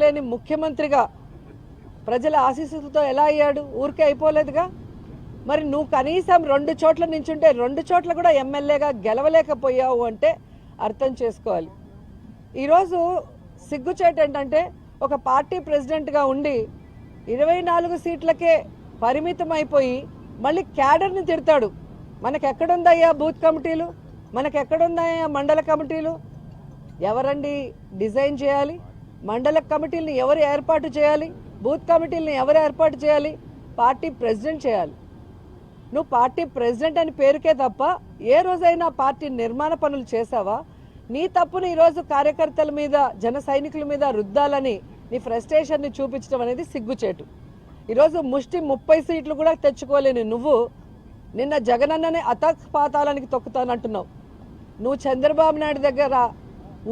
లేని ముఖ్యమంత్రిగా ప్రజల ఆశీస్సులతో ఎలా అయ్యాడు? ఊరికే అయిపోలేదుగా. మరి నువ్వు కనీసం 2 చోట్ల నించుంటే 2 చోట్ల కూడా ఎమ్మెల్యేగా గెలవలేకపోయావు అంటే అర్థం చేసుకోవాలి. ఈరోజు సిగ్గుచేటు ఏంటంటే ఒక పార్టీ ప్రెసిడెంట్గా ఉండి 24 సీట్లకే పరిమితం అయిపోయి మళ్ళీ క్యాడర్ని తిడతాడు. మనకెక్కడుందయ్యా బూత్ కమిటీలు? మనకెక్కడుందయ్యా మండల కమిటీలు? ఎవరండి డిజైన్ చేయాలి? మండల కమిటీలను ఎవరు ఏర్పాటు చేయాలి? బూత్ కమిటీలను ఎవరు ఏర్పాటు చేయాలి? పార్టీ ప్రెసిడెంట్ చేయాలి. నువ్వు పార్టీ ప్రెసిడెంట్ అని పేరుకే తప్ప ఏ రోజైనా పార్టీ నిర్మాణ పనులు చేసావా? నీ తప్పును ఈరోజు కార్యకర్తల మీద, జన సైనికుల మీద రుద్దాలని నీ ఫ్రస్ట్రేషన్ని చూపించడం అనేది సిగ్గుచేటు. ఈరోజు ముష్టి 30 సీట్లు కూడా తెచ్చుకోలేని నువ్వు నిన్న జగనన్ననే అతపాతాలానికి తొక్కుతానంటున్నావు. నువ్వు చంద్రబాబు నాయుడు దగ్గర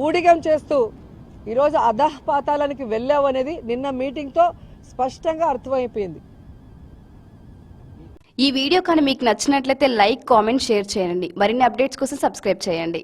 ఊడిగం చేస్తూ ఈరోజు అధపాతాలానికి వెళ్ళావు అనేది నిన్న మీటింగ్తో స్పష్టంగా అర్థమైపోయింది. ఈ వీడియో కానీ మీకు నచ్చినట్లయితే లైక్, కామెంట్, షేర్ చేయండి. మరిన్ని అప్డేట్స్ కోసం సబ్స్క్రైబ్ చేయండి.